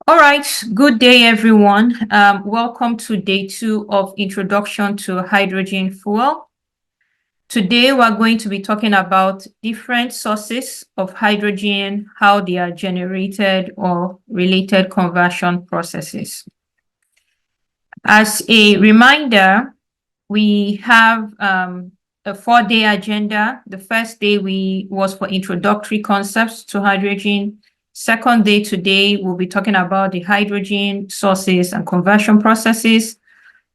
All right, good day, everyone. Welcome to day 2 of Introduction to Hydrogen Fuel. Today, we're going to be talking about different sources of hydrogen, how they are generated, or related conversion processes. As a reminder, we have a 4-day agenda. The first day was for introductory concepts to hydrogen. Second day today, we'll be talking about the hydrogen sources and conversion processes.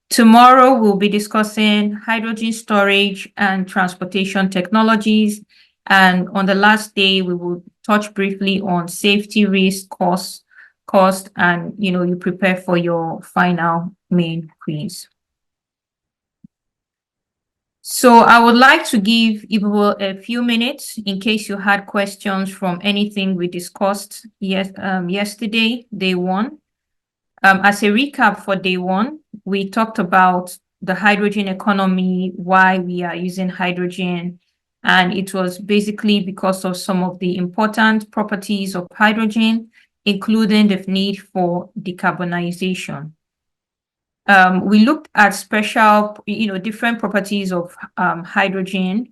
Tomorrow, we'll be discussing hydrogen storage and transportation technologies. And on the last day, we will touch briefly on safety, risk, cost, and you prepare for your final main quiz. So I would like to give Ibu a few minutes in case you had questions from anything we discussed yesterday, day 1. As a recap for day 1, we talked about the hydrogen economy, why we are using hydrogen, and it was basically because of some of the important properties of hydrogen, including the need for decarbonization. We looked at different properties of hydrogen,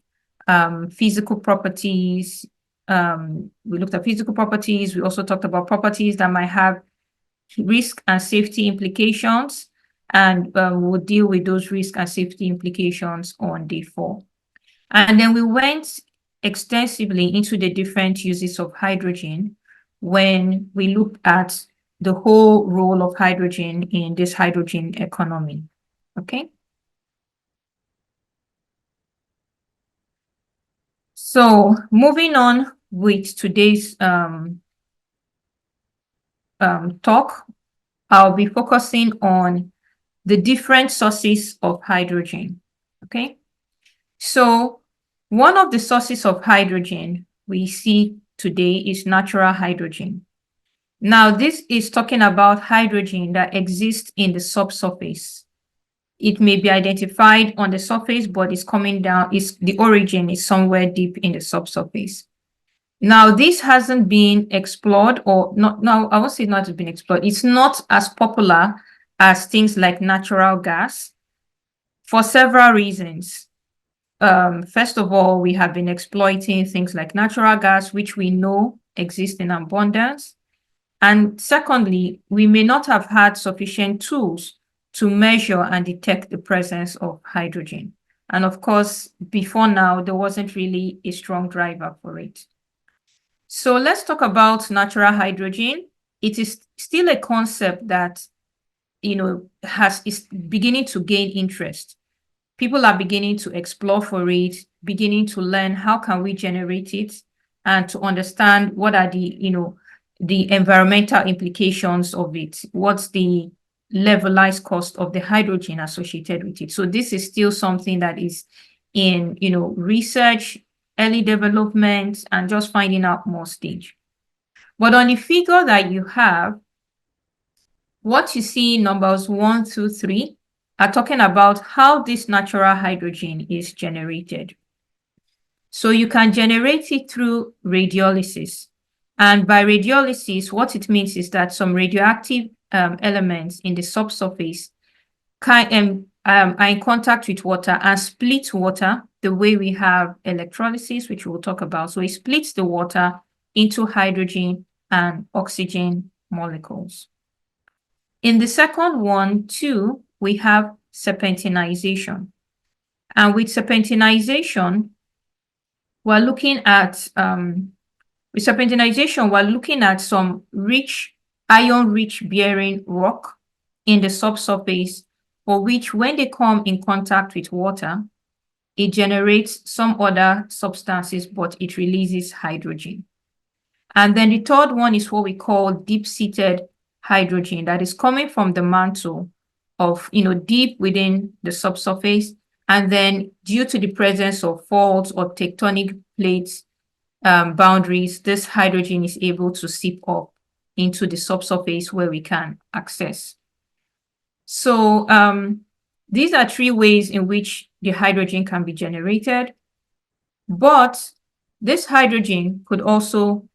physical properties. We looked at physical properties. We also talked about properties that might have risk and safety implications, and we'll deal with those risk and safety implications on day 4. And then we went extensively into the different uses of hydrogen when we looked at the whole role of hydrogen in this hydrogen economy. Okay. So moving on with today's talk, I'll be focusing on the different sources of hydrogen. Okay. So one of the sources of hydrogen we see today is natural hydrogen. Now, this is talking about hydrogen that exists in the subsurface. It may be identified on the surface, but it's coming down, the origin is somewhere deep in the subsurface. Now, this hasn't been explored, or not. No, I won't say not has been explored. It's not as popular as things like natural gas for several reasons. First of all, we have been exploiting things like natural gas, which we know exist in abundance. And secondly, we may not have had sufficient tools to measure and detect the presence of hydrogen. And of course, before now, there wasn't really a strong driver for it. So let's talk about natural hydrogen. It is still a concept that, is beginning to gain interest. People are beginning to explore for it, beginning to learn how can we generate it, and to understand what are the environmental implications of it. What's the levelized cost of the hydrogen associated with it? So this is still something that is in, research, early development, and just finding out more stage. But on the figure that you have, what you see, numbers 1 through 3, are talking about how this natural hydrogen is generated. So you can generate it through radiolysis. And by radiolysis, what it means is that some radioactive elements in the subsurface are in contact with water and split water the way we have electrolysis, which we'll talk about. So it splits the water into hydrogen and oxygen molecules. In the second one, too, we have serpentinization. And with serpentinization, we're looking at some iron-rich bearing rock in the subsurface, for which when they come in contact with water, it generates some other substances, but it releases hydrogen. And then the third one is what we call deep-seated hydrogen that is coming from the mantle of, deep within the subsurface. And then due to the presence of faults or tectonic plates boundaries, this hydrogen is able to seep up into the subsurface where we can access. So these are 3 ways in which the hydrogen can be generated. But this hydrogen could also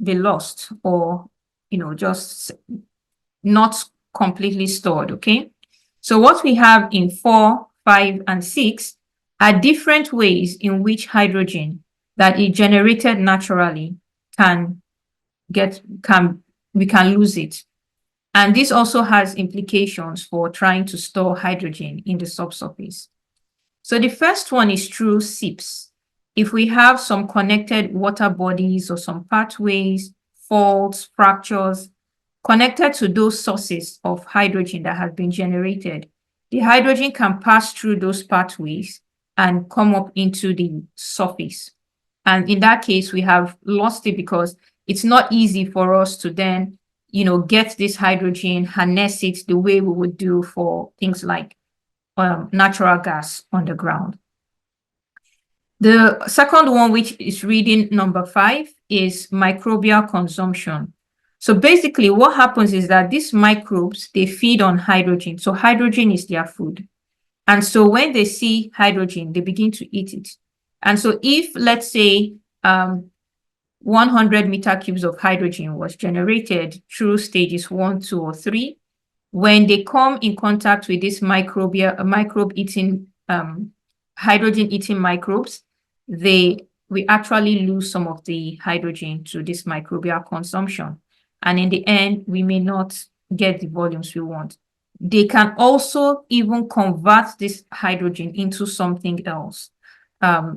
be lost or, just not completely stored, okay? So what we have in 4, 5, and 6 are different ways in which hydrogen that is generated naturally we can lose it. And this also has implications for trying to store hydrogen in the subsurface. So the first one is through seeps. If we have some connected water bodies or some pathways, faults, fractures, connected to those sources of hydrogen that have been generated, the hydrogen can pass through those pathways and come up into the surface. And in that case, we have lost it because it's not easy for us to then, get this hydrogen, harness it the way we would do for things like natural gas on the ground. The second one, which is reading number 5, is microbial consumption. So basically what happens is that these microbes, they feed on hydrogen. So hydrogen is their food. And so when they see hydrogen, they begin to eat it. And so if, let's say, 100 meter cubes of hydrogen was generated through stages 1, 2, or 3, when they come in contact with this microbe-eating, hydrogen-eating microbes, we actually lose some of the hydrogen to this microbial consumption. And in the end, we may not get the volumes we want. They can also even convert this hydrogen into something else.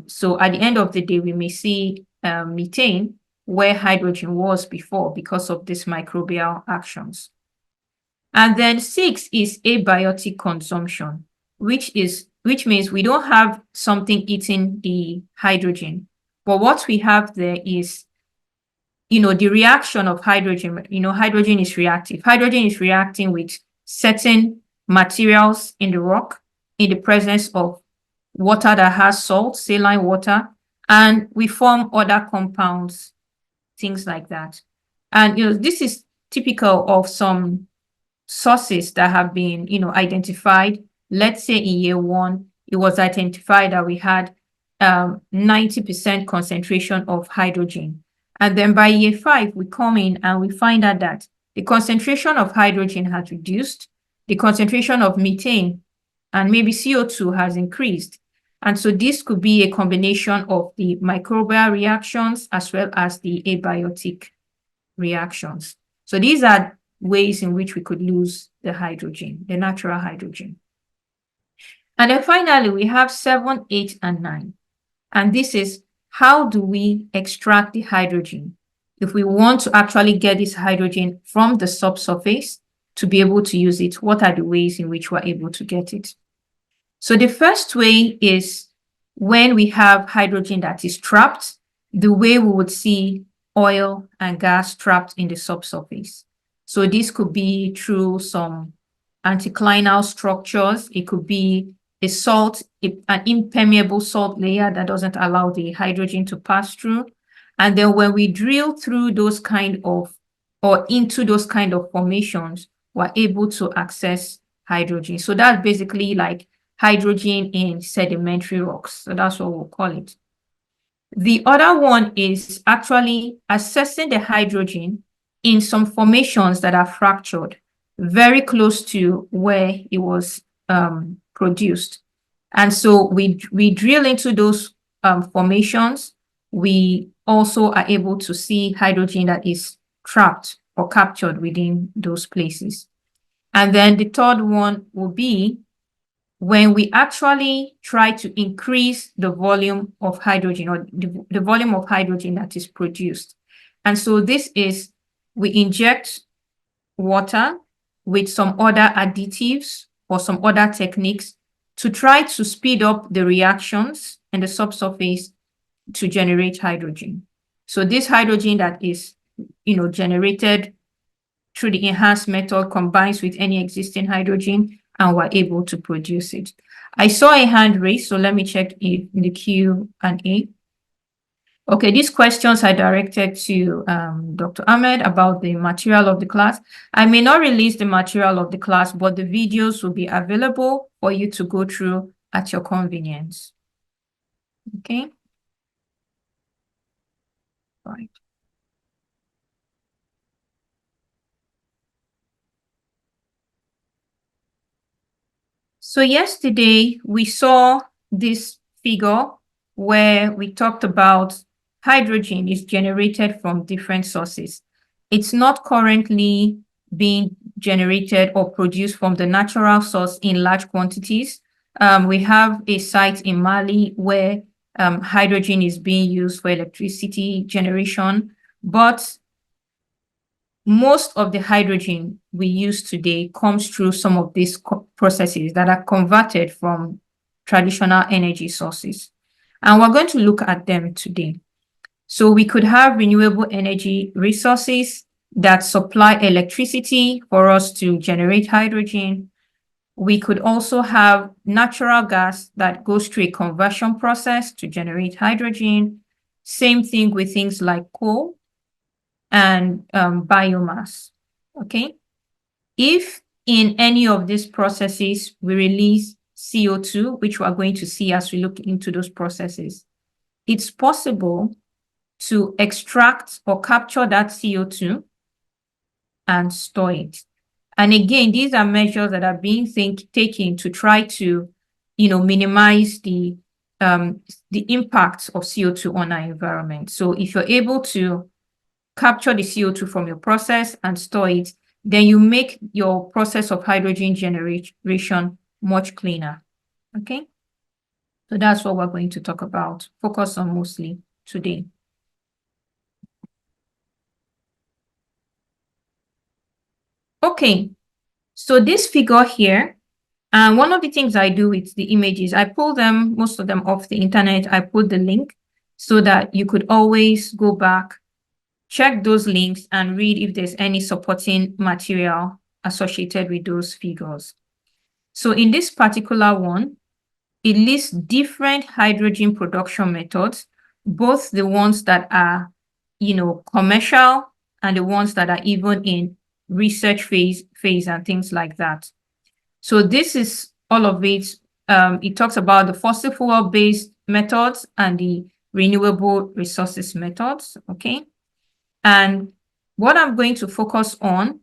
So at the end of the day, we may see methane where hydrogen was before because of these microbial actions. And then 6 is abiotic consumption, which means we don't have something eating the hydrogen. But what we have there is, the reaction of hydrogen. Hydrogen is reactive. Hydrogen is reacting with certain materials in the rock in the presence of water that has salt, saline water, and we form other compounds, things like that. And this is typical of some sources that have been, identified. Let's say in year 1, it was identified that we had 90% concentration of hydrogen. And then by year 5, we come in and we find out that the concentration of hydrogen has reduced, the concentration of methane and maybe CO2 has increased. And so this could be a combination of the microbial reactions as well as the abiotic reactions. So these are ways in which we could lose the hydrogen, the natural hydrogen. And then finally, we have 7, 8, and 9. And this is, how do we extract the hydrogen? If we want to actually get this hydrogen from the subsurface to be able to use it, what are the ways in which we're able to get it? So the first way is when we have hydrogen that is trapped, the way we would see oil and gas trapped in the subsurface. So this could be through some anticlinal structures. It could be an impermeable salt layer that doesn't allow the hydrogen to pass through. And then when we drill through those into those kind of formations, we're able to access hydrogen. So that's basically like hydrogen in sedimentary rocks. So that's what we'll call it. The other one is actually assessing the hydrogen in some formations that are fractured, very close to where it was produced. And so we drill into those formations. We also are able to see hydrogen that is trapped or captured within those places. And then the third one will be when we actually try to increase the volume of hydrogen or the volume of hydrogen that is produced. And so this is, we inject water with some other additives or some other techniques to try to speed up the reactions in the subsurface to generate hydrogen. So this hydrogen that is, generated through the enhanced method combines with any existing hydrogen and we're able to produce it. I saw a hand raised, so let me check in the Q&A. Okay, these questions are directed to Dr. Ahmed about the material of the class. I may not release the material of the class, but the videos will be available for you to go through at your convenience. Okay. Right. So yesterday we saw this figure where we talked about hydrogen is generated from different sources. It's not currently being generated or produced from the natural source in large quantities. We have a site in Mali where hydrogen is being used for electricity generation, but most of the hydrogen we use today comes through some of these processes that are converted from traditional energy sources. And we're going to look at them today. So we could have renewable energy resources that supply electricity for us to generate hydrogen. We could also have natural gas that goes through a conversion process to generate hydrogen. Same thing with things like coal and biomass, okay? If in any of these processes we release CO2, which we are going to see as we look into those processes, it's possible to extract or capture that CO2 and store it. And again, these are measures that are being taken to try to, minimize the impact of CO2 on our environment. So if you're able to capture the CO2 from your process and store it, then you make your process of hydrogen generation much cleaner, okay? So that's what we're going to talk about, focus on mostly today. Okay, so this figure here, and one of the things I do with the images, I pull them, most of them off the internet, I put the link so that you could always go back, check those links and read if there's any supporting material associated with those figures. So in this particular one, it lists different hydrogen production methods, both the ones that are, commercial and the ones that are even in research phase and things like that. So this is all of it. It talks about the fossil fuel-based methods and the renewable resources methods, okay? And what I'm going to focus on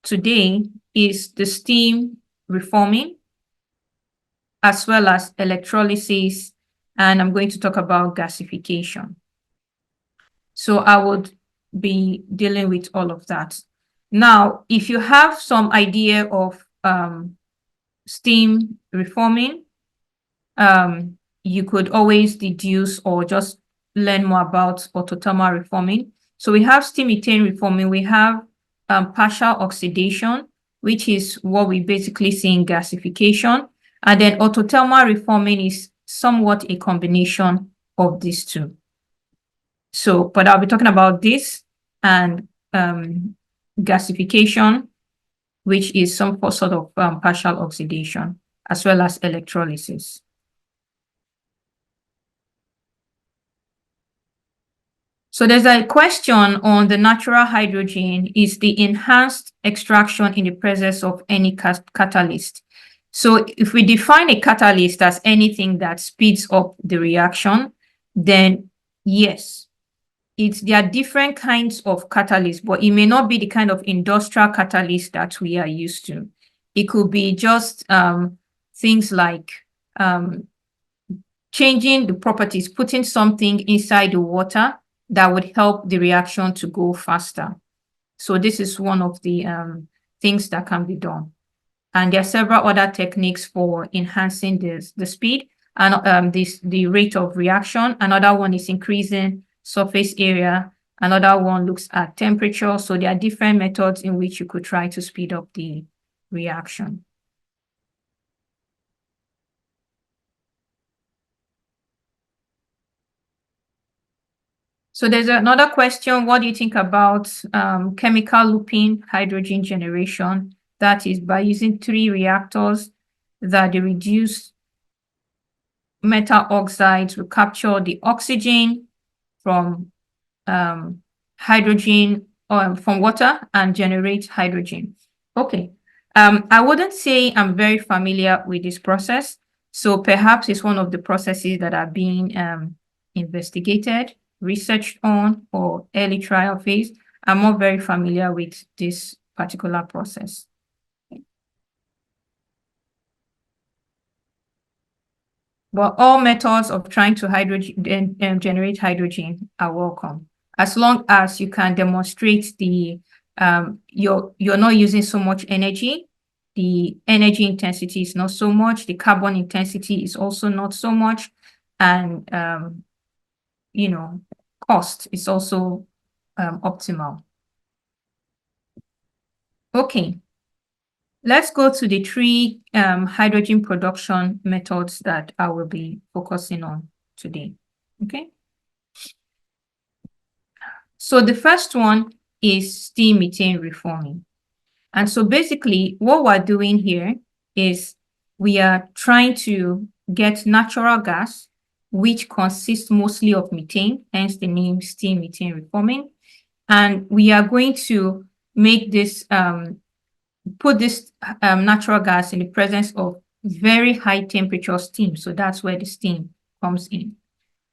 today is the steam reforming, as well as electrolysis, and I'm going to talk about gasification. So I would be dealing with all of that. Now, if you have some idea of steam reforming, you could always deduce or just learn more about autothermal reforming. So we have steam methane reforming, we have partial oxidation, which is what we basically see in gasification. And then autothermal reforming is somewhat a combination of these two. So, but I'll be talking about this and gasification, which is some sort of partial oxidation, as well as electrolysis. So there's a question on the natural hydrogen is the enhanced extraction in the presence of any catalyst. So if we define a catalyst as anything that speeds up the reaction, then yes, there are different kinds of catalysts, but it may not be the kind of industrial catalyst that we are used to. It could be just things like changing the properties, putting something inside the water that would help the reaction to go faster. So this is one of the things that can be done. And there are several other techniques for enhancing the speed and the rate of reaction. Another one is increasing surface area. Another one looks at temperature. So there are different methods in which you could try to speed up the reaction. So there's another question. What do you think about chemical looping hydrogen generation? That is by using 3 reactors that they reduce metal oxides to capture the oxygen from hydrogen from water and generate hydrogen. Okay. I wouldn't say I'm very familiar with this process. So perhaps it's one of the processes that are being investigated, researched on, or early trial phase. I'm not very familiar with this particular process. But all methods of trying to generate hydrogen are welcome, as long as you can demonstrate you're not using so much energy, the energy intensity is not so much, the carbon intensity is also not so much, and cost is also optimal. Okay, let's go to the three hydrogen production methods that I will be focusing on today. Okay. So the first one is steam methane reforming. And so basically what we're doing here is we are trying to get natural gas, which consists mostly of methane, hence the name steam methane reforming. And we are going to make this, put this natural gas in the presence of very high temperature steam. So that's where the steam comes in.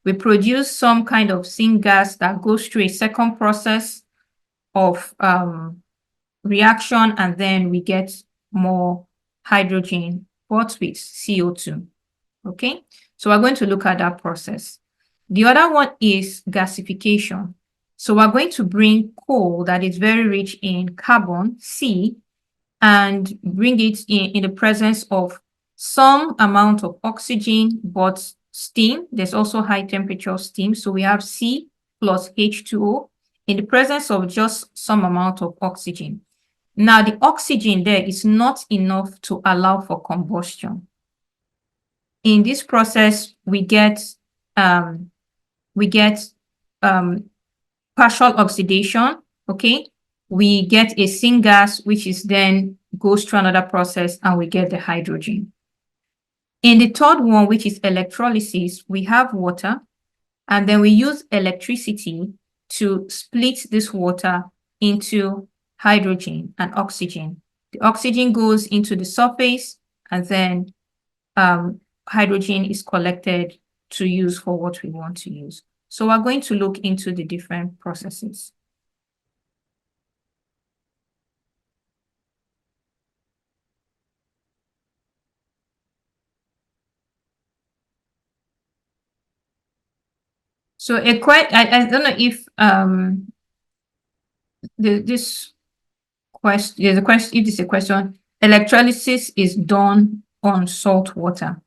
We produce some kind of syngas that goes through a second process of reaction, and then we get more hydrogen, but with CO2. Okay, so we're going to look at that process. The other one is gasification. So we're going to bring coal that is very rich in carbon, C, and bring it in the presence of some amount of oxygen, but steam. There's also high temperature steam. So we have C plus H2O in the presence of just some amount of oxygen. Now, the oxygen there is not enough to allow for combustion. In this process, we get partial oxidation, okay? We get a syngas, which is then goes through another process, and we get the hydrogen. In the third one, which is electrolysis, we have water, and then we use electricity to split this water into hydrogen and oxygen. The oxygen goes into the surface, and then hydrogen is collected to use for what we want to use. So we're going to look into the different processes. So I don't know if this question, there's a question, if it's a question, electrolysis is done on salt water.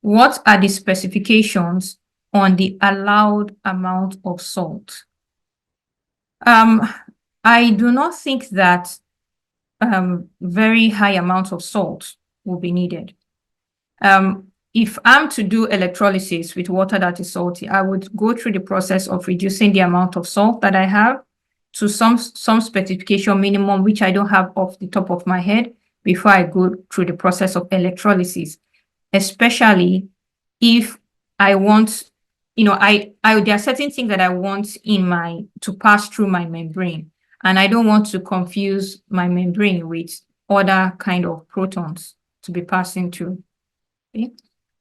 What are the specifications on the allowed amount of salt? I do not think that very high amounts of salt will be needed. If I'm to do electrolysis with water that is salty, I would go through the process of reducing the amount of salt that I have to some specification minimum, which I don't have off the top of my head, before I go through the process of electrolysis, especially if I want, there are certain things that I want to pass through my membrane, and I don't want to confuse my membrane with other kind of protons to be passing through. Okay?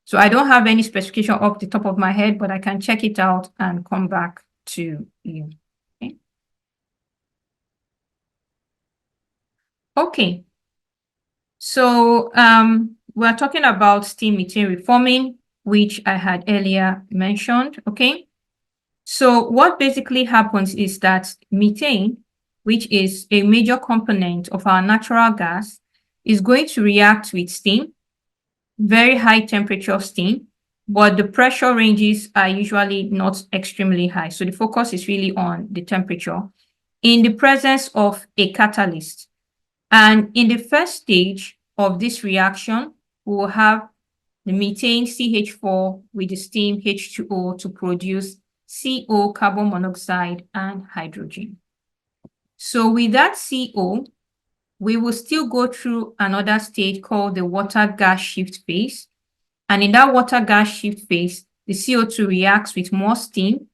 So I don't have any specification off the top of my head, but I can check it out and come back to you. Okay. Okay. So we're talking about steam methane reforming, which I had earlier mentioned. Okay. So what basically happens is that methane, which is a major component of our natural gas, is going to react with steam, very high temperature steam, but the pressure ranges are usually not extremely high. So the focus is really on the temperature in the presence of a catalyst. And in the first stage of this reaction, we will have the methane CH4 with the steam H2O to produce CO, carbon monoxide, and hydrogen. So with that CO, we will still go through another stage called the water gas shift phase. And in that water gas shift phase, the CO2 reacts with more steam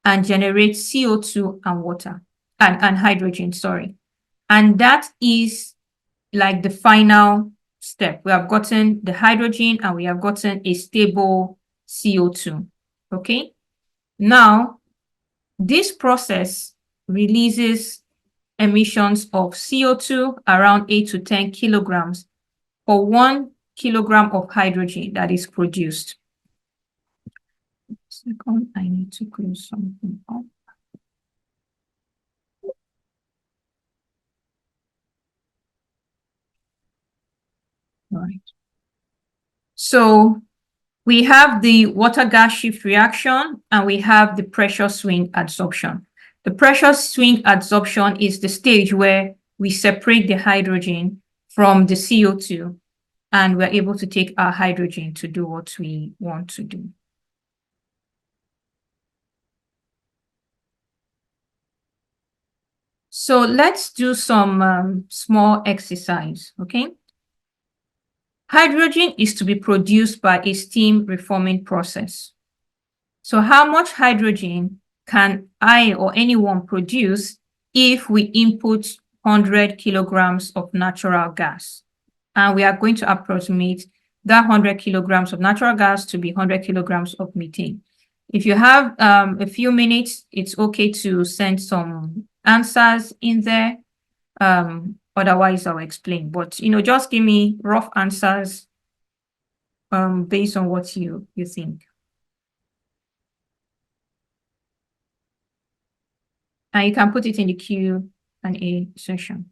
and generates CO2 and water and hydrogen, sorry. And that is like the final step. We have gotten the hydrogen and we have gotten a stable CO2. Okay. Now, this process releases emissions of CO2 around 8 to 10 kilograms for 1 kilogram of hydrogen that is produced. Second, I need to close something up. All right. So we have the water gas shift reaction and we have the pressure swing adsorption. The pressure swing adsorption is the stage where we separate the hydrogen from the CO2 and we're able to take our hydrogen to do what we want to do. So let's do some small exercise, okay? Hydrogen is to be produced by a steam reforming process. So how much hydrogen can I or anyone produce if we input 100 kilograms of natural gas? And we are going to approximate that 100 kilograms of natural gas to be 100 kilograms of methane. If you have a few minutes, it's okay to send some answers in there. Otherwise, I'll explain. But, just give me rough answers based on what you think. And you can put it in the Q&A session.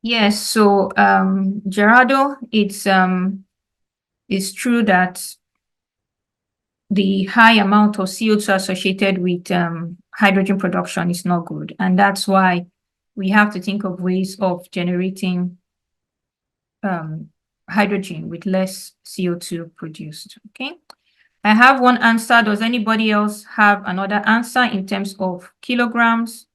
Yes, so Gerardo, it's true that the high amount of CO2 associated with hydrogen production is not good. And that's why we have to think of ways of generating hydrogen with less CO2 produced. Okay. I have one answer. Does anybody else have another answer in terms of kilograms?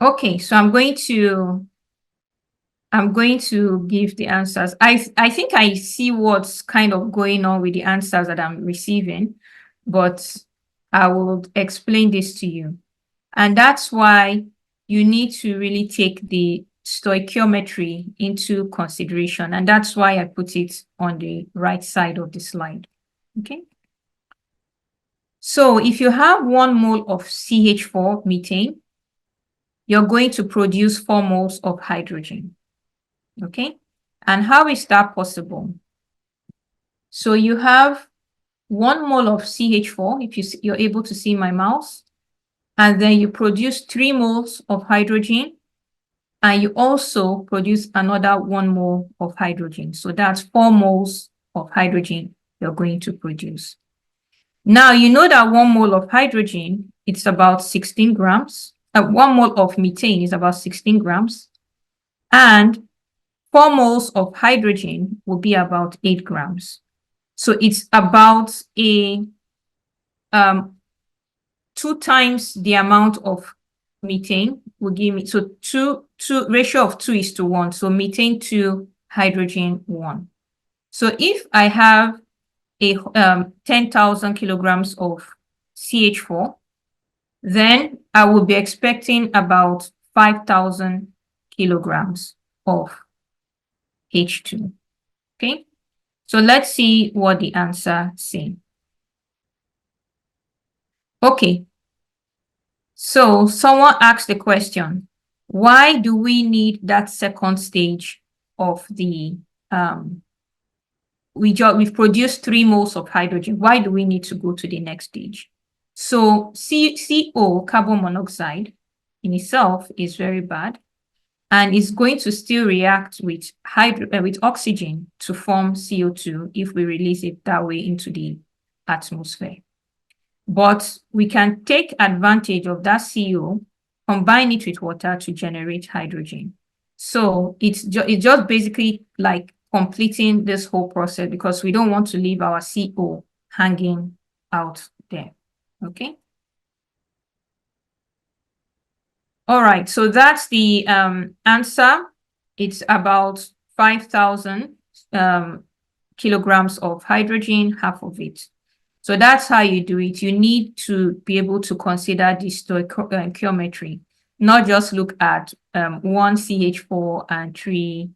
Okay, so I'm going to give the answers. I think I see what's kind of going on with the answers that I'm receiving, but I will explain this to you. And that's why you need to really take the stoichiometry into consideration. And that's why I put it on the right side of the slide. Okay. So if you have 1 mole of CH4 methane, you're going to produce 4 moles of hydrogen. Okay. And how is that possible? So you have 1 mole of CH4, if you're able to see my mouse, and then you produce 3 moles of hydrogen, and you also produce another 1 mole of hydrogen. So that's 4 moles of hydrogen you're going to produce. Now, you know that 1 mole of hydrogen, it's about 16 grams. 1 mole of methane is about 16 grams. And 4 moles of hydrogen will be about 8 grams. So it's about a 2 times the amount of methane will give me, so two ratio of 2:1. So methane 2, hydrogen 1. So if I have a 10,000 kilograms of CH4, then I will be expecting about 5,000 kilograms of H2. Okay, so let's see what the answer says. Okay, so someone asked the question, why do we need that second stage of the, we've produced 3 moles of hydrogen. Why do we need to go to the next stage? So CO, carbon monoxide, in itself is very bad and is going to still react with oxygen to form CO2 if we release it that way into the atmosphere. But we can take advantage of that CO, combine it with water to generate hydrogen. So it's just basically like completing this whole process because we don't want to leave our CO hanging out there. Okay. All right. So that's the answer. It's about 5,000 kilograms of hydrogen, half of it. So that's how you do it. You need to be able to consider the stoichiometry, not just look at 1 CH4 and 3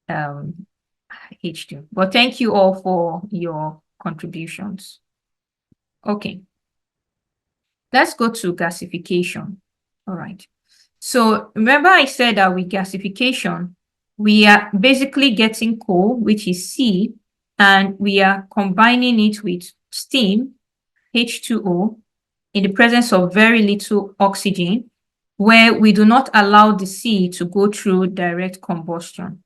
H2. But thank you all for your contributions. Okay. Let's go to gasification. All right. So remember I said that with gasification, we are basically getting coal, which is C, and we are combining it with steam, H2O, in the presence of very little oxygen, where we do not allow the C to go through direct combustion.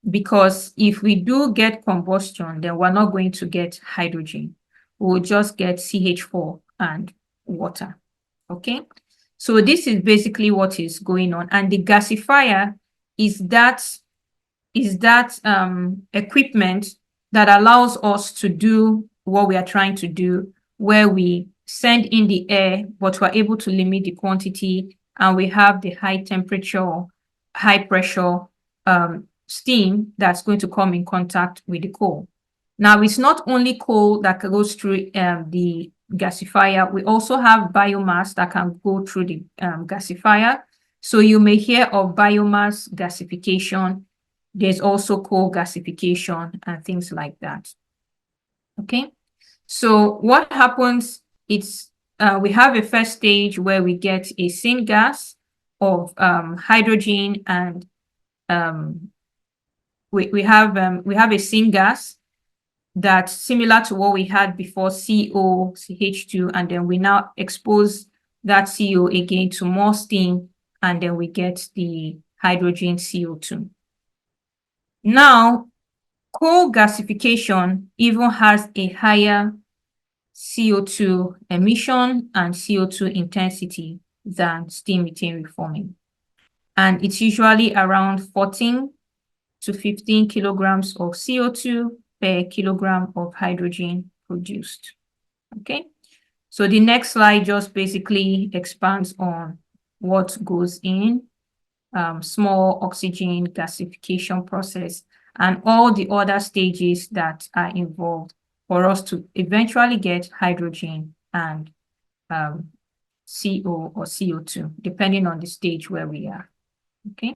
Because if we do get combustion, then we're not going to get hydrogen. We'll just get CH4 and water. Okay? So this is basically what is going on. And the gasifier is that equipment that allows us to do what we are trying to do, where we send in the air, but we're able to limit the quantity, and we have the high temperature, high pressure steam that's going to come in contact with the coal. Now, it's not only coal that goes through the gasifier. We also have biomass that can go through the gasifier. So you may hear of biomass gasification. There's also coal gasification and things like that. Okay. So what happens, it's we have a first stage where we get a syngas of hydrogen, and we have a syngas that's similar to what we had before, CO, CH2, and then we now expose that CO again to more steam, and then we get the hydrogen CO2. Now, coal gasification even has a higher CO2 emission and CO2 intensity than steam methane reforming. And it's usually around 14 to 15 kilograms of CO2 per kilogram of hydrogen produced. Okay, so the next slide just basically expands on what goes in small oxygen gasification process and all the other stages that are involved for us to eventually get hydrogen and CO or CO2, depending on the stage where we are. Okay.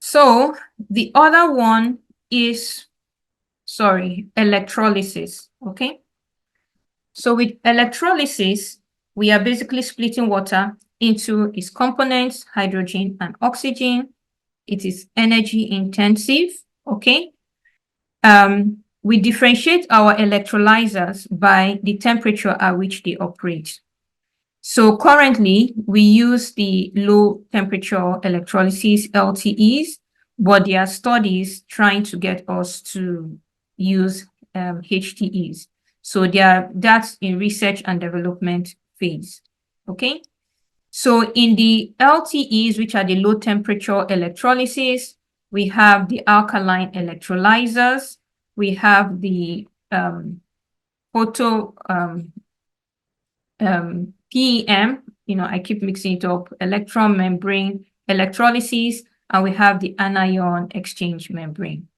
So the other one is, electrolysis. Okay. So with electrolysis, we are basically splitting water into its components, hydrogen and oxygen. It is energy intensive. Okay. We differentiate our electrolyzers by the temperature at which they operate. So currently, we use the low temperature electrolysis, LTEs, but there are studies trying to get us to use HTEs. So that's in research and development phase. Okay. So in the LTEs, which are the low temperature electrolysis, we have the alkaline electrolyzers, we have the PEM, I keep mixing it up, electron membrane electrolysis, and we have the anion exchange membrane.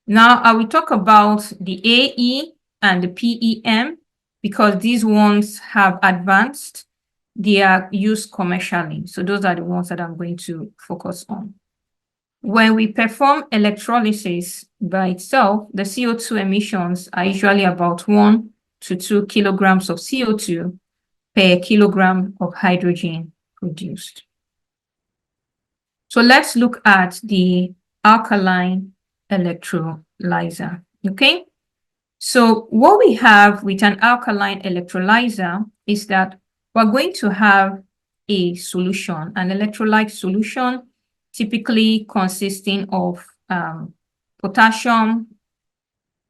Now, I will talk about the AE and the PEM because these ones have advanced. They are used commercially. So those are the ones that I'm going to focus on. When we perform electrolysis by itself, the CO2 emissions are usually about 1 to 2 kilograms of CO2 per kilogram of hydrogen produced. So let's look at the alkaline electrolyzer, okay? So what we have with an alkaline electrolyzer is that we're going to have a solution, an electrolyte solution, typically consisting of potassium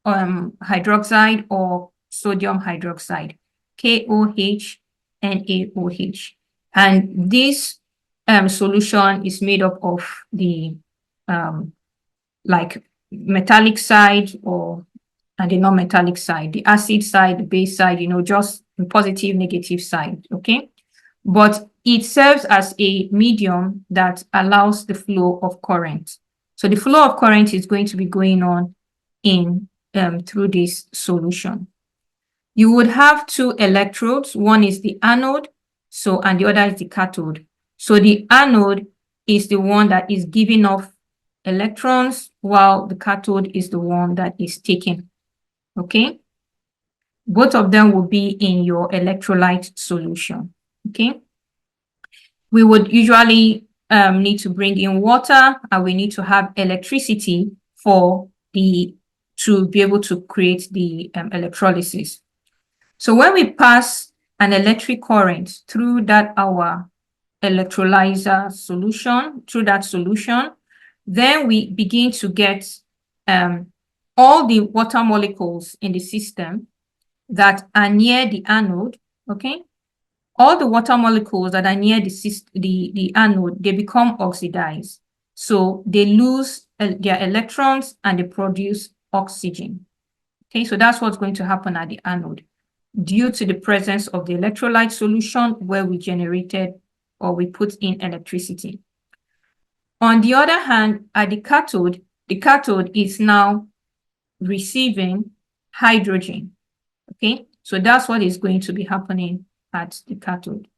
hydroxide or sodium hydroxide, KOH, NaOH. And this solution is made up of the like metallic side and the non-metallic side, the acid side, the base side, just the positive, negative side, okay? But it serves as a medium that allows the flow of current. So the flow of current is going to be going on in through this solution. You would have two electrodes. One is the anode, and the other is the cathode. So the anode is the one that is giving off electrons, while the cathode is the one that is taking. Okay? Both of them will be in your electrolyte solution. Okay? We would usually need to bring in water, and we need to have electricity to be able to create the electrolysis. So when we pass an electric current through our electrolyzer solution, then we begin to get all the water molecules in the system that are near the anode, okay? All the water molecules that are near the anode, they become oxidized. So they lose their electrons and they produce oxygen. Okay, so that's what's going to happen at the anode due to the presence of the electrolyte solution where we generated or we put in electricity. On the other hand, at the cathode is now receiving hydrogen. Okay, so that's what is going to be happening at the cathode.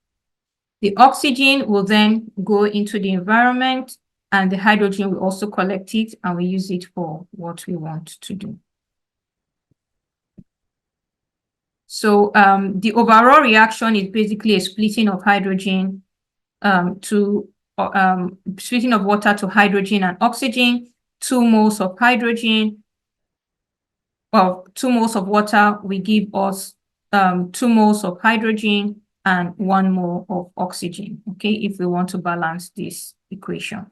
The oxygen will then go into the environment, and the hydrogen will also collect it, and we use it for what we want to do. So the overall reaction is basically a splitting of hydrogen splitting of water to hydrogen and oxygen. 2 moles of hydrogen, well, 2 moles of water will give us 2 moles of hydrogen and 1 mole of oxygen, okay, if we want to balance this equation.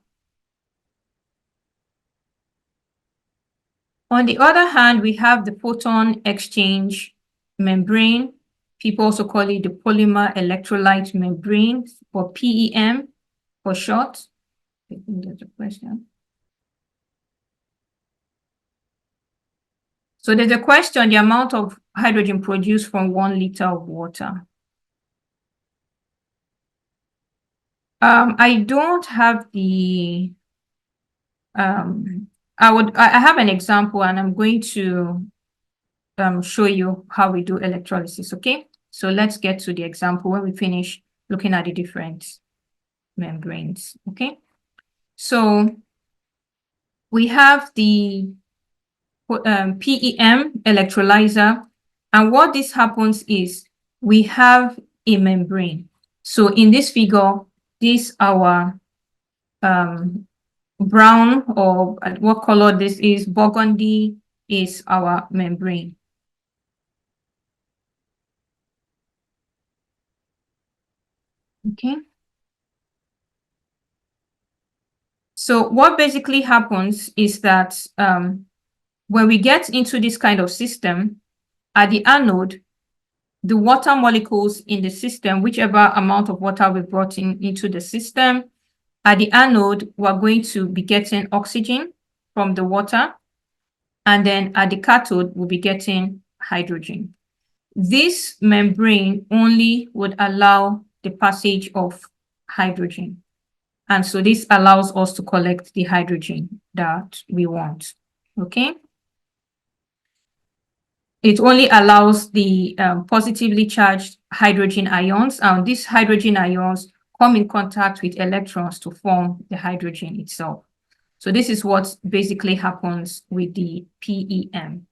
On the other hand, we have the photon exchange membrane. People also call it the polymer electrolyte membrane, or PEM for short. I think that's a question. So there's a question, the amount of hydrogen produced from 1 liter of water. I don't have the, I have an example, and I'm going to show you how we do electrolysis, okay? So let's get to the example when we finish looking at the different membranes, okay? So we have the PEM electrolyzer, and what this happens is we have a membrane. So in this figure, this our brown, or what color this is, burgundy, is our membrane. Okay. So what basically happens is that when we get into this kind of system, at the anode, the water molecules in the system, whichever amount of water we brought into the system, at the anode, we're going to be getting oxygen from the water. And then at the cathode, we'll be getting hydrogen. This membrane only would allow the passage of hydrogen. And so this allows us to collect the hydrogen that we want, okay? It only allows the positively charged hydrogen ions, and these hydrogen ions come in contact with electrons to form the hydrogen itself. So this is what basically happens with the PEM.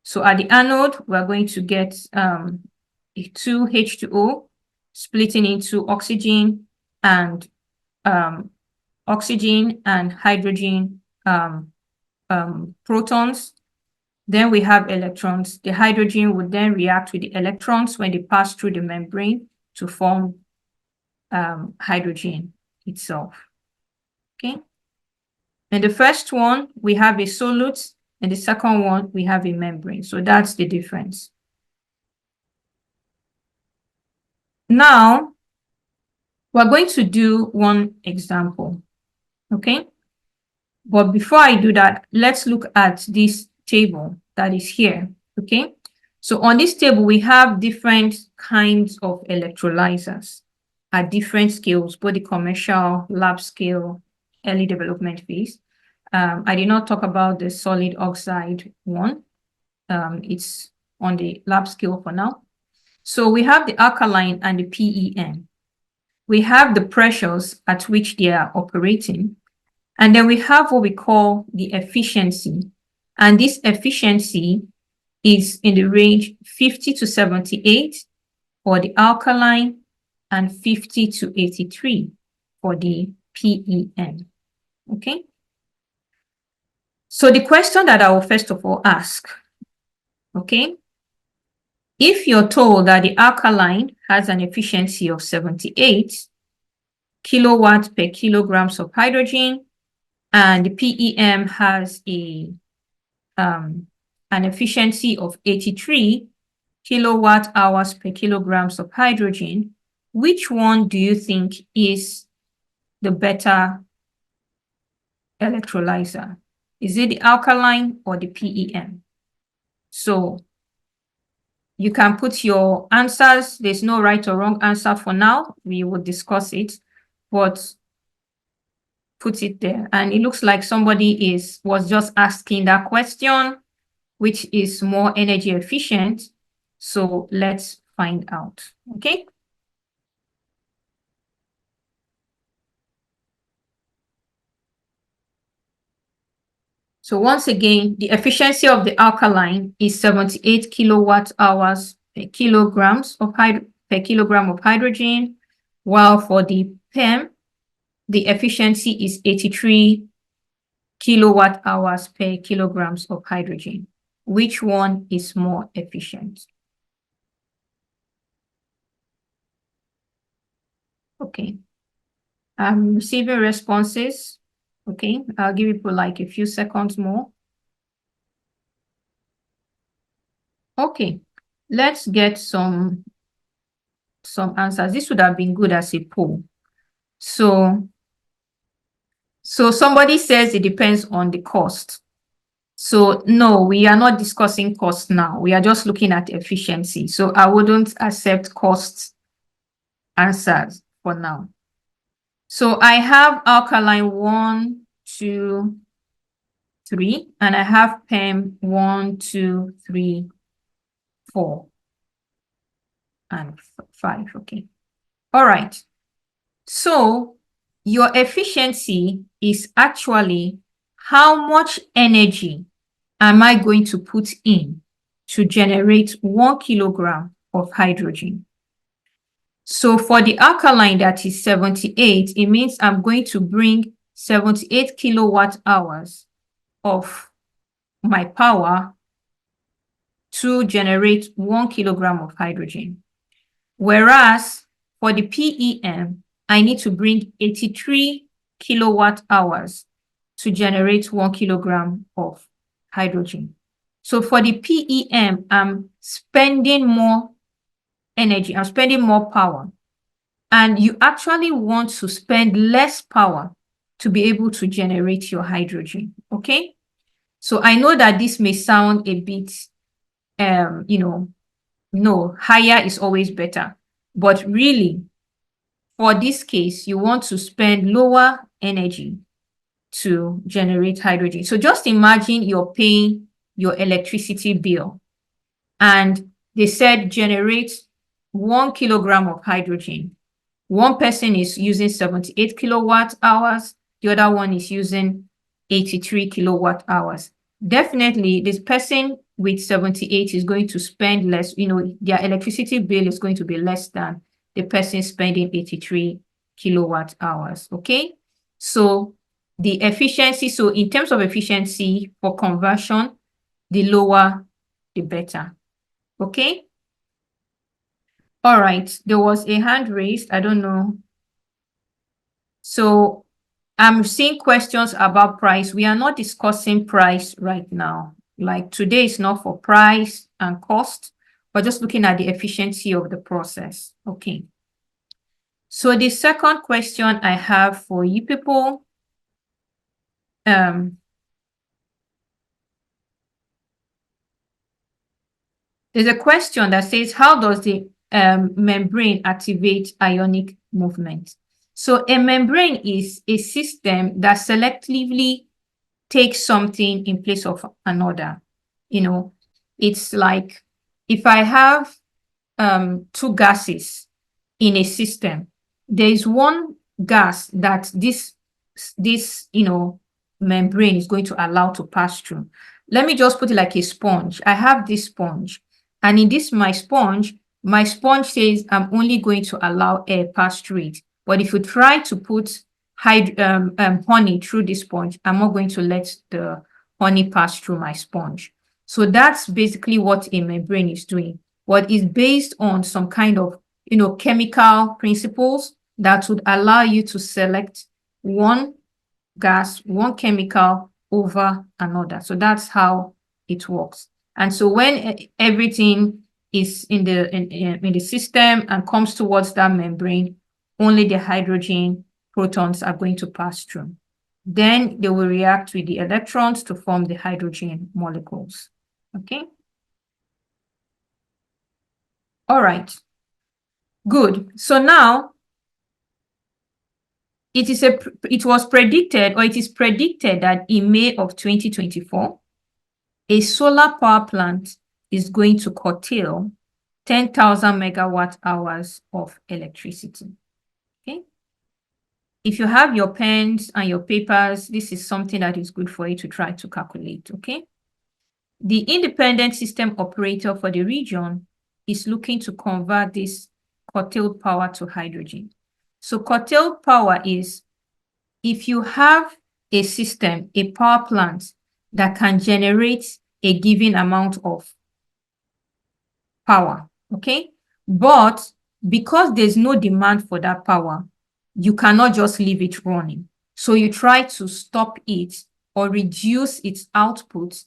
So at the anode, we're going to get 2 H2O splitting into oxygen and hydrogen protons. Then we have electrons. The hydrogen would then react with the electrons when they pass through the membrane to form hydrogen itself. Okay. In the first one, we have a solute. In the second one, we have a membrane. So that's the difference. Now, we're going to do one example. Okay. But before I do that, let's look at this table that is here, okay? So on this table, we have different kinds of electrolyzers at different scales, both the commercial, lab scale, early development phase. I did not talk about the solid oxide one. It's on the lab scale for now. So we have the alkaline and the PEM. We have the pressures at which they are operating. And then we have what we call the efficiency. And this efficiency is in the range 50 to 78 for the alkaline and 50 to 83 for the PEM. Okay. So the question that I will first of all ask, okay, if you're told that the alkaline has an efficiency of 78 kilowatts per kilograms of hydrogen, and the PEM has an efficiency of 83 kilowatt hours per kilograms of hydrogen, which one do you think is the better electrolyzer? Is it the alkaline or the PEM? So you can put your answers. There's no right or wrong answer for now. We will discuss it, but put it there. And it looks like somebody was just asking that question, which is more energy efficient. So let's find out, okay? So once again, the efficiency of the alkaline is 78 kilowatt hours per kilogram of hydrogen, while for the PEM, the efficiency is 83 kilowatt hours per kilograms of hydrogen. Which one is more efficient? Okay. I'm receiving responses. Okay, I'll give people like a few seconds more. Okay, let's get some answers. This would have been good as a poll. So somebody says it depends on the cost. So no, we are not discussing cost now. We are just looking at efficiency. So I wouldn't accept cost answers for now. So I have alkaline 1, 2, 3, and I have PEM 1, 2, 3, 4, and 5. Okay. All right. So your efficiency is actually how much energy am I going to put in to generate 1 kilogram of hydrogen. So for the alkaline that is 78, it means I'm going to bring 78 kilowatt hours of my power to generate 1 kilogram of hydrogen. Whereas for the PEM, I need to bring 83 kilowatt hours to generate 1 kilogram of hydrogen. So for the PEM, I'm spending more energy, I'm spending more power. And you actually want to spend less power to be able to generate your hydrogen, okay? So I know that this may sound a bit, no, higher is always better. But really, for this case, you want to spend lower energy to generate hydrogen. So just imagine you're paying your electricity bill and they said generate 1 kilogram of hydrogen. One person is using 78 kilowatt hours. The other one is using 83 kilowatt hours. Definitely, this person with 78 is going to spend less. Their electricity bill is going to be less than the person spending 83 kilowatt hours. Okay. So the efficiency, so in terms of efficiency for conversion, the lower, the better. Okay. All right, there was a hand raised. I don't know. So I'm seeing questions about price. We are not discussing price right now. Like today is not for price and cost, but just looking at the efficiency of the process. Okay. So the second question I have for you people, there's a question that says, how does the membrane activate ionic movement? So a membrane is a system that selectively take something in place of another. It's like if I have two gases in a system, there is one gas that this membrane is going to allow to pass through. Let me just put it like a sponge. I have this sponge, and in this my sponge says I'm only going to allow air pass through it. But if you try to put honey through this sponge, I'm not going to let the honey pass through my sponge. So that's basically what a membrane is doing. What is based on some kind of chemical principles that would allow you to select one gas, one chemical over another. So that's how it works. And so when everything is in the system and comes towards that membrane, only the hydrogen protons are going to pass through. Then they will react with the electrons to form the hydrogen molecules. Okay. All right. Good. So now it was predicted, or it is predicted, that in May of 2024, a solar power plant is going to curtail 10,000 megawatt hours of electricity. Okay. If you have your pens and your papers, this is something that is good for you to try to calculate. Okay. The independent system operator for the region is looking to convert this curtailed power to hydrogen. So curtailed power is if you have a system, a power plant that can generate a given amount of power, okay? But because there's no demand for that power, you cannot just leave it running. So you try to stop it or reduce its output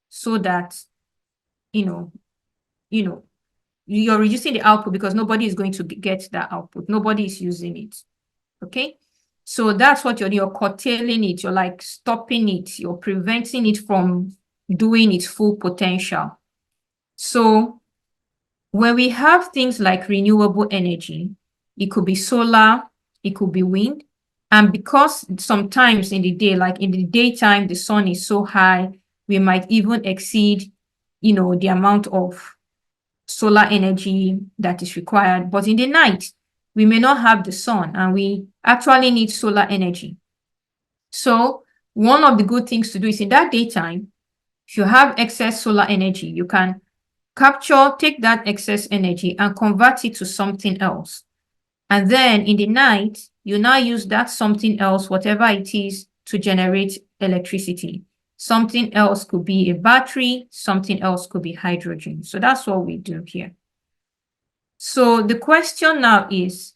so that, you're reducing the output because nobody is going to get that output. Nobody is using it, okay? So that's what you're curtailing it. You're like stopping it. You're preventing it from doing its full potential. So when we have things like renewable energy, it could be solar, it could be wind. And because sometimes in the day, like in the daytime, the sun is so high, we might even exceed, the amount of solar energy that is required. But in the night, we may not have the sun and we actually need solar energy. So one of the good things to do is in that daytime, if you have excess solar energy, you can take that excess energy and convert it to something else. And then in the night, you now use that something else, whatever it is, to generate electricity. Something else could be a battery, something else could be hydrogen. So that's what we do here. So the question now is,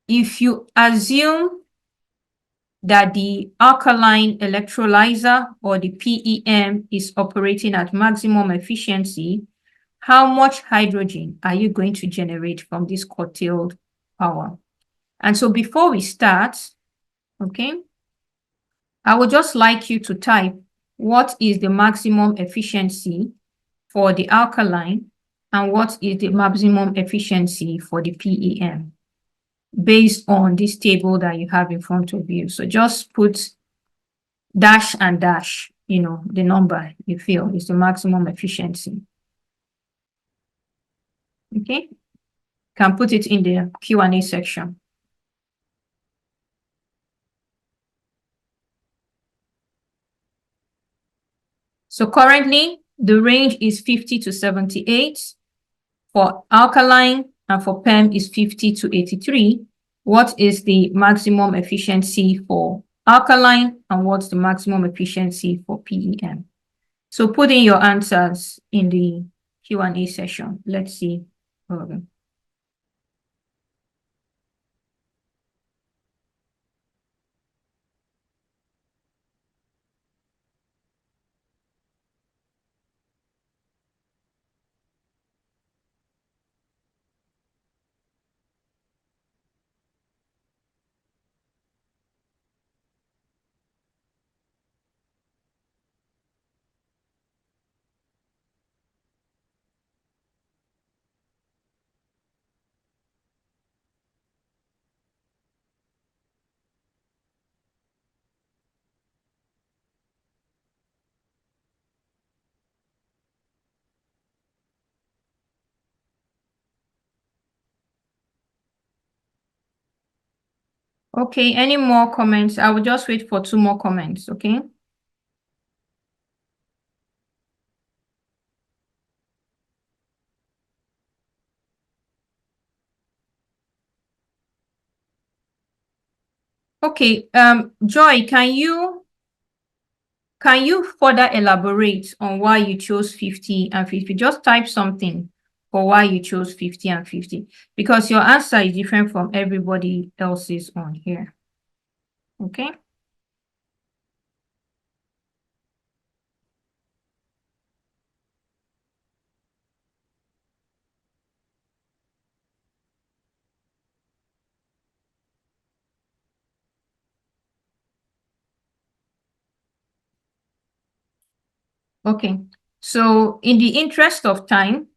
if you assume that the alkaline electrolyzer or the PEM is operating at maximum efficiency, how much hydrogen are you going to generate from this curtailed power? And so before we start, okay, I would just like you to type what is the maximum efficiency for the alkaline and what is the maximum efficiency for the PEM based on this table that you have in front of you. So just put dash and dash, the number you feel is the maximum efficiency. Okay, can put it in the Q&A section. So currently, the range is 50 to 78 for alkaline, and for PEM is 50 to 83. What is the maximum efficiency for alkaline, and what's the maximum efficiency for PEM? So put in your answers in the Q&A session. Let's see. Okay, any more comments? I will just wait for 2 more comments, okay? Okay, Joy, can you further elaborate on why you chose 50 and 50? Just type something for why you chose 50 and 50, because your answer is different from everybody else's on here. Okay? Okay. So in the interest of time,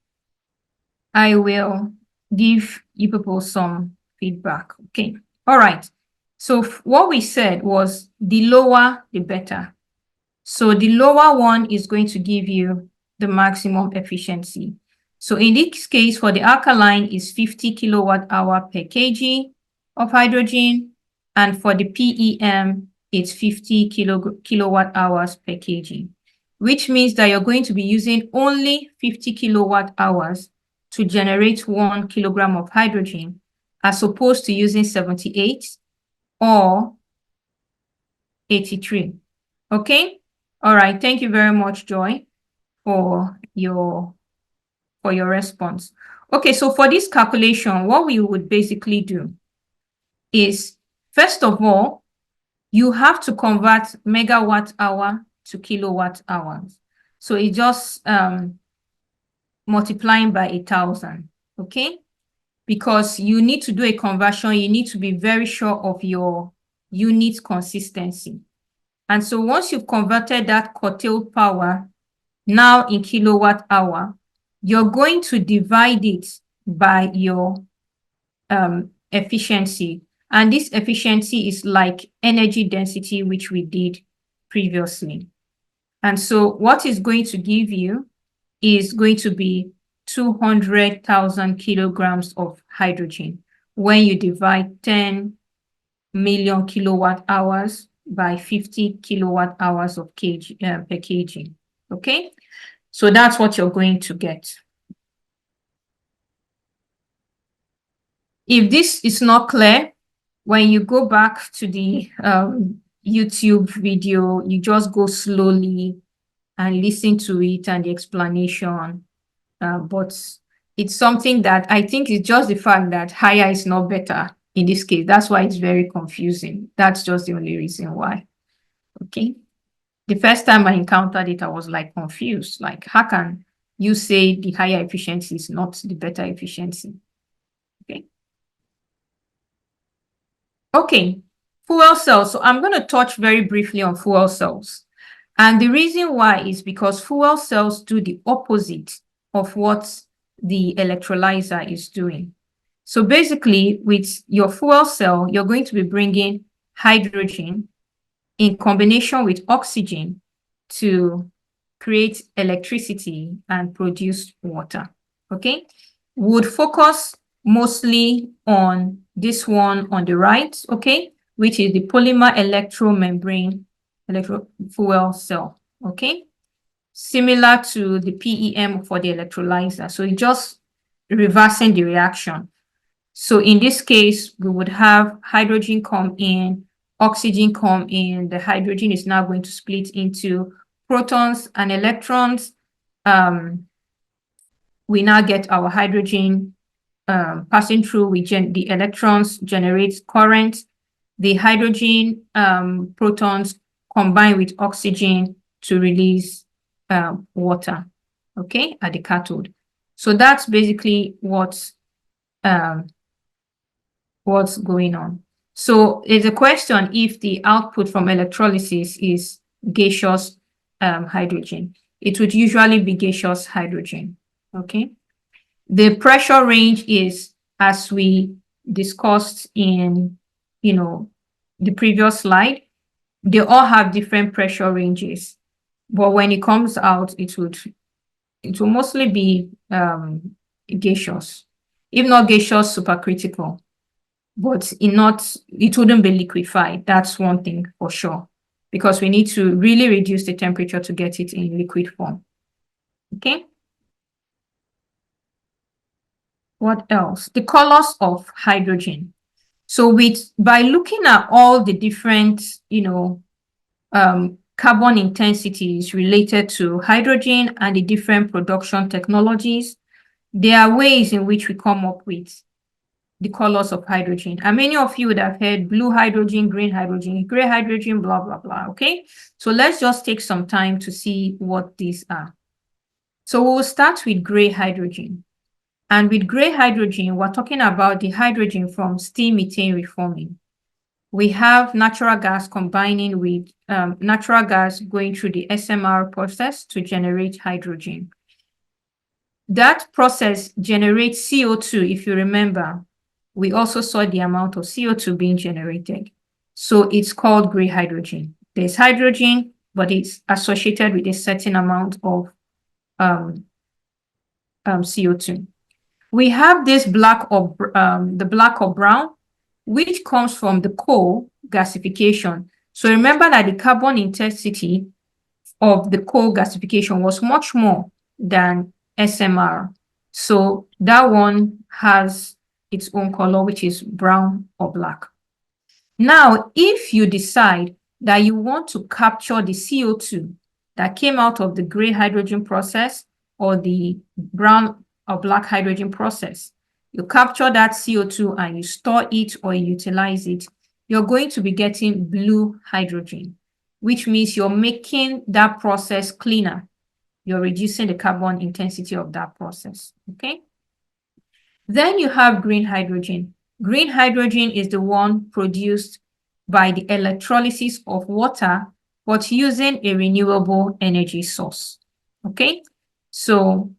I will give you people some feedback. Okay. All right. So what we said was the lower, the better. So the lower one is going to give you the maximum efficiency. So in this case, for the alkaline is 50 kilowatt hour per kg of hydrogen. And for the PEM, it's 50 kilowatt hours per kg, which means that you're going to be using only 50 kilowatt hours to generate 1 kilogram of hydrogen, as opposed to using 78 or 83. Okay? All right. Thank you very much, Joy, for your response. Okay, so for this calculation, what we would basically do is, first of all, you have to convert megawatt hour to kilowatt hours. So it's just multiplying by 1,000, okay? Because you need to do a conversion, you need to be very sure of your unit consistency. And so once you've converted that curtailed power now in kilowatt hour, you're going to divide it by your efficiency. And this efficiency is like energy density, which we did previously. And so what is going to give you is going to be 200,000 kilograms of hydrogen when you divide 10 million kilowatt hours by 50 kilowatt hours of per kg. Okay, so that's what you're going to get. If this is not clear, when you go back to the YouTube video, you just go slowly and listen to it and the explanation. But it's something that I think is just the fact that higher is not better in this case. That's why it's very confusing. That's just the only reason why. Okay. The first time I encountered it, I was like confused. Like, how can you say the higher efficiency is not the better efficiency? Okay. Okay. Fuel cells. So I'm going to touch very briefly on fuel cells. And the reason why is because fuel cells do the opposite of what the electrolyzer is doing. So basically, with your fuel cell, you're going to be bringing hydrogen in combination with oxygen to create electricity and produce water. Okay, would focus mostly on this one on the right, okay, which is the polymer electromembrane fuel cell. Okay, similar to the PEM for the electrolyzer. So it's just reversing the reaction. So in this case, we would have hydrogen come in, oxygen come in. The hydrogen is now going to split into protons and electrons. We now get our hydrogen passing through. The electrons generate current. The hydrogen protons combine with oxygen to release water, okay, at the cathode. So that's basically what's going on. So there's a question if the output from electrolysis is gaseous hydrogen. It would usually be gaseous hydrogen, okay? The pressure range is, as we discussed in, the previous slide, they all have different pressure ranges. But when it comes out, it will mostly be gaseous. If not gaseous, supercritical. but it wouldn't be liquefied. That's one thing for sure, because we need to really reduce the temperature to get it in liquid form. Okay. What else? The colors of hydrogen. So by looking at all the different, carbon intensities related to hydrogen and the different production technologies, there are ways in which we come up with the colors of hydrogen. And many of you would have heard blue hydrogen, green hydrogen, gray hydrogen, blah, blah, blah. Okay. So let's just take some time to see what these are. So we'll start with gray hydrogen. And with gray hydrogen, we're talking about the hydrogen from steam methane reforming. We have natural gas combining with natural gas going through the SMR process to generate hydrogen. That process generates CO2, if you remember. We also saw the amount of CO2 being generated. So it's called gray hydrogen. There's hydrogen, but it's associated with a certain amount of CO2. We have this the black or brown, which comes from the coal gasification. So remember that the carbon intensity of the coal gasification was much more than SMR. So that one has its own color, which is brown or black. Now, if you decide that you want to capture the CO2 that came out of the gray hydrogen process or the brown or black hydrogen process, you capture that CO2 and you store it or you utilize it, you're going to be getting blue hydrogen, which means you're making that process cleaner. You're reducing the carbon intensity of that process, okay? Then you have green hydrogen. Green hydrogen is the one produced by the electrolysis of water, but using a renewable energy source, okay? So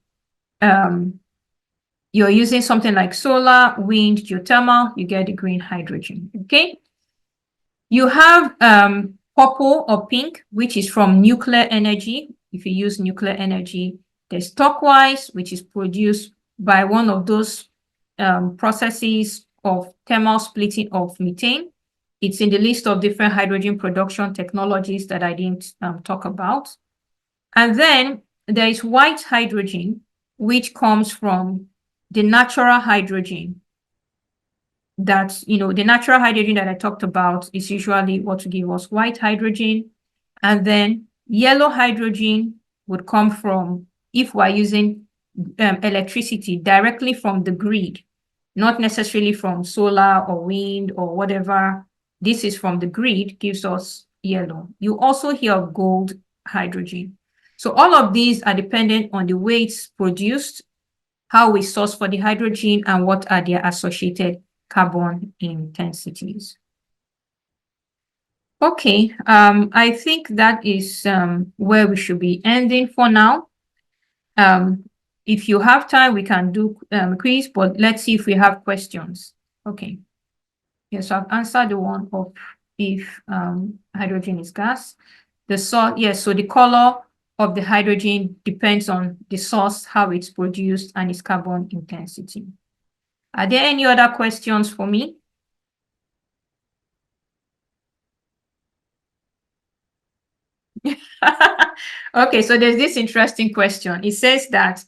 you're using something like solar, wind, geothermal, you get the green hydrogen, okay? You have purple or pink, which is from nuclear energy. If you use nuclear energy, there's turquoise, which is produced by one of those processes of thermal splitting of methane. It's in the list of different hydrogen production technologies that I didn't talk about. And then there is white hydrogen, which comes from the natural hydrogen. That, the natural hydrogen that I talked about is usually what will give us white hydrogen. And then yellow hydrogen would come from, if we're using electricity directly from the grid, not necessarily from solar or wind or whatever. This is from the grid, gives us yellow. You also hear of gold hydrogen. So all of these are dependent on the way it's produced, how we source for the hydrogen, and what are their associated carbon intensities. Okay, I think that is where we should be ending for now. If you have time, we can do quiz, but let's see if we have questions. Okay. Yes, so I've answered the one of if hydrogen is gas. Yes, so the color of the hydrogen depends on the source, how it's produced, and its carbon intensity. Are there any other questions for me? Okay, so there's this interesting question. It says that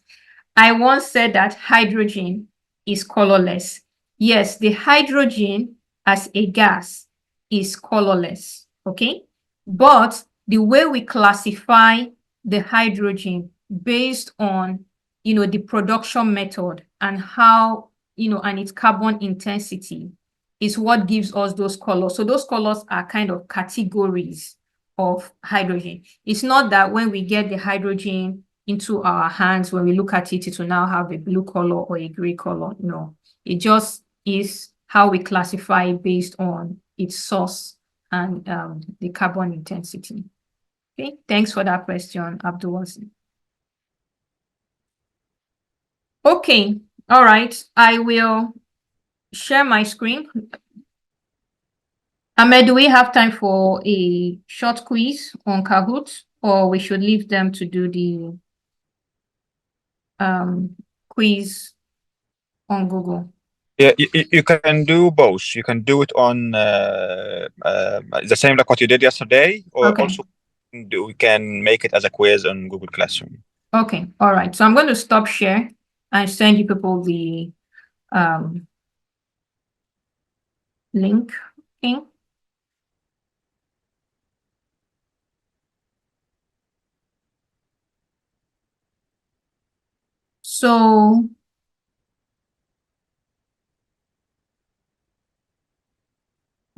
I once said that hydrogen is colorless. Yes, the hydrogen as a gas is colorless, okay? But the way we classify the hydrogen based on, the production method and how, and its carbon intensity is what gives us those colors. So those colors are kind of categories of hydrogen. It's not that when we get the hydrogen into our hands, when we look at it, it will now have a blue color or a gray color. No, it just is how we classify based on its source and the carbon intensity. Okay, thanks for that question, Abdulwasi. Okay, all right, I will share my screen. Ahmed, do we have time for a short quiz on Kahoot, or we should leave them to do the quiz on Google? Yeah, you can do both. You can do it on the same like what you did yesterday, or Okay. also we can make it as a quiz on Google Classroom. Okay. All right. So I'm going to stop share and send you people the link. Okay. So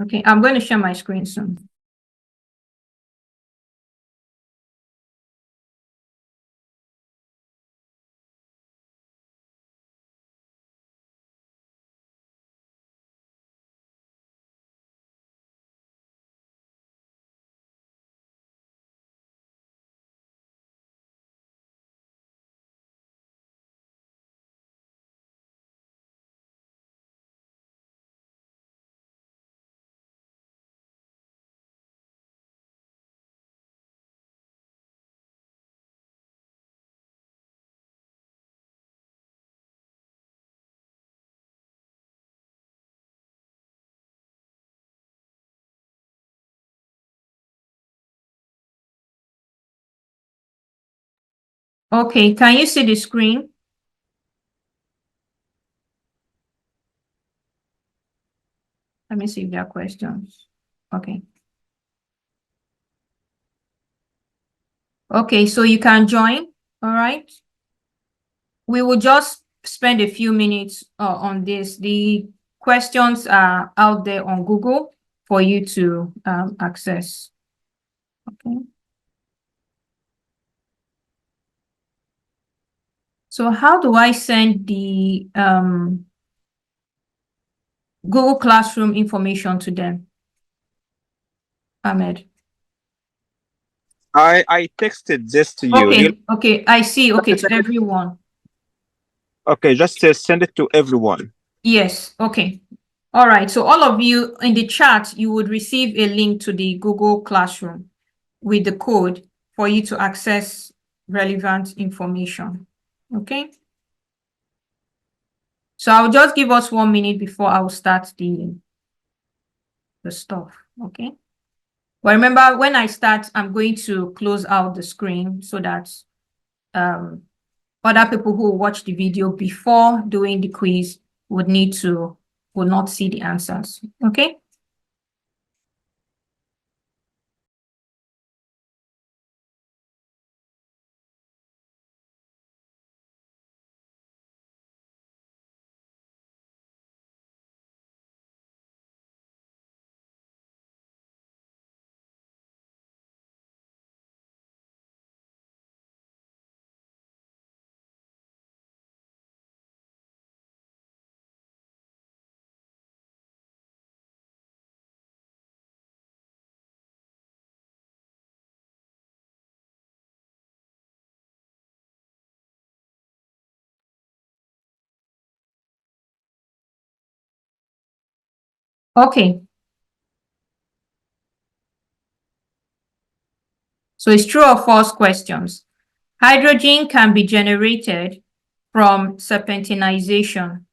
okay, I'm going to share my screen soon. Okay, can you see the screen? Let me see if there are questions. Okay. Okay, so you can join. All right. We will just spend a few minutes on this. The questions are out there on Google for you to access. Okay. So how do I send the Google Classroom information to them, Ahmed? I texted this to you. Okay, okay, I see. Okay, to everyone. Okay, just send it to everyone. Yes, okay. All right, so all of you in the chat, you would receive a link to the Google Classroom with the code for you to access relevant information. Okay. So I'll just give us 1 minute before I'll start the stuff. Okay. But remember, when I start, I'm going to close out the screen so that other people who watch the video before doing the quiz would not see the answers. Okay. Okay. So it's true or false questions. Hydrogen can be generated from serpentinization.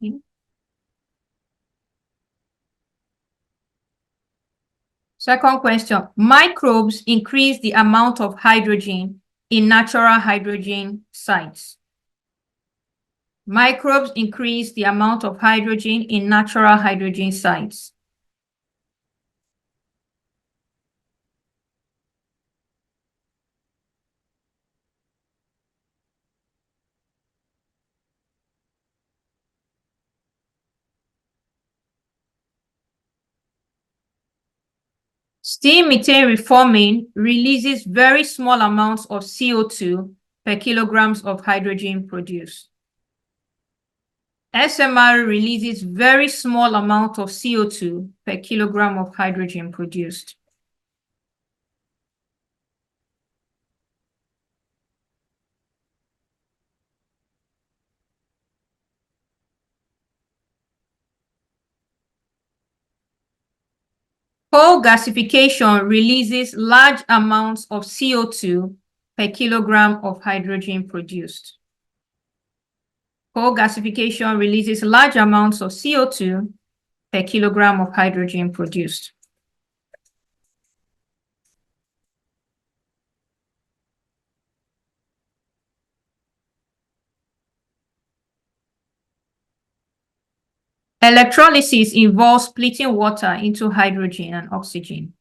Okay. Second question, microbes increase the amount of hydrogen in natural hydrogen sites. Microbes increase the amount of hydrogen in natural hydrogen sites. Steam methane reforming releases very small amounts of CO2 per kilograms of hydrogen produced. SMR releases very small amount of CO2 per kilogram of hydrogen produced. Coal gasification releases large amounts of CO2 per kilogram of hydrogen produced. Coal gasification releases large amounts of CO2 per kilogram of hydrogen produced. Electrolysis involves splitting water into hydrogen and oxygen.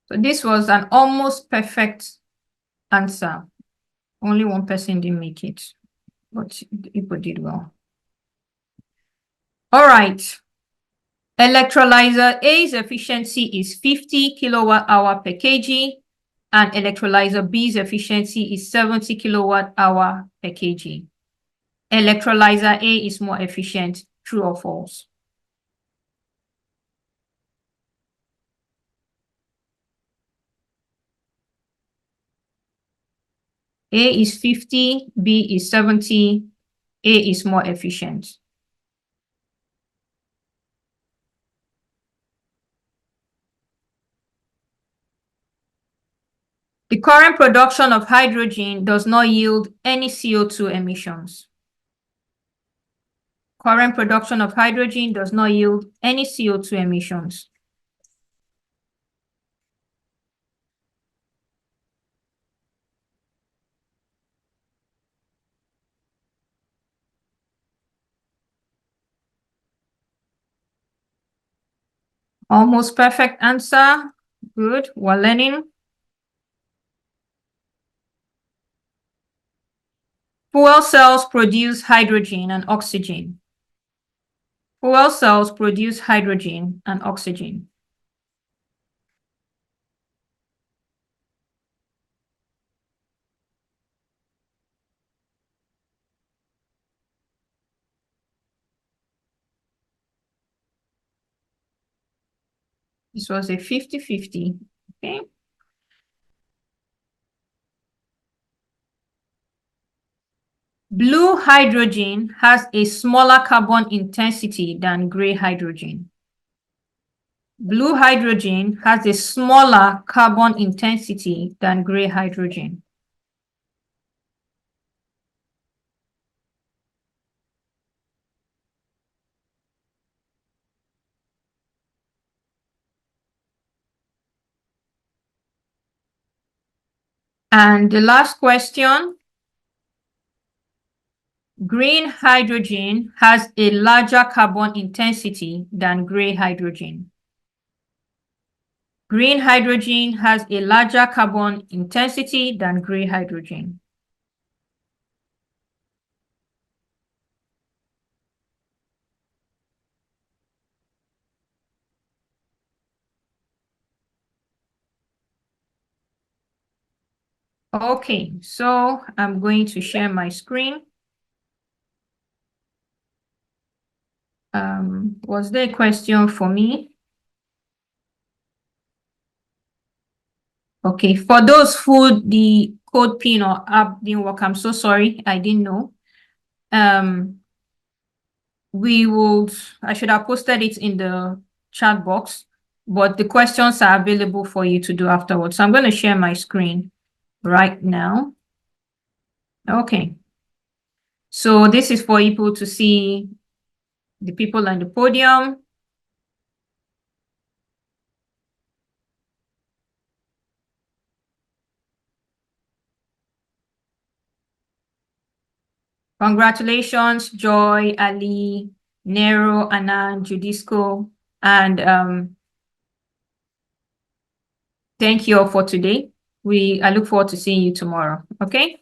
So this was an almost perfect answer. Only one person didn't make it, but people did well. All right. Electrolyzer A's efficiency is 50 kilowatt hour per kg, and electrolyzer B's efficiency is 70 kilowatt hour per kg. Electrolyzer A is more efficient, true or false? A is 50, B is 70, A is more efficient. The current production of hydrogen does not yield any CO2 emissions. Current production of hydrogen does not yield any CO2 emissions. Almost perfect answer. Good. We're learning. Fuel cells produce hydrogen and oxygen. Fuel cells produce hydrogen and oxygen. This was a 50-50. Okay. Blue hydrogen has a smaller carbon intensity than gray hydrogen. Blue hydrogen has a smaller carbon intensity than gray hydrogen. And the last question, green hydrogen has a larger carbon intensity than gray hydrogen. Green hydrogen has a larger carbon intensity than gray hydrogen. Okay, so I'm going to share my screen. Was there a question for me? Okay, for those who the code pin or app didn't work, I'm so sorry, I didn't know. I should have posted it in the chat box, but the questions are available for you to do afterwards. So I'm going to share my screen right now. Okay. So this is for people to see the people on the podium. Congratulations, Joy, Ali, Nero, Anand, Judisco, and thank you all for today. I look forward to seeing you tomorrow. Okay.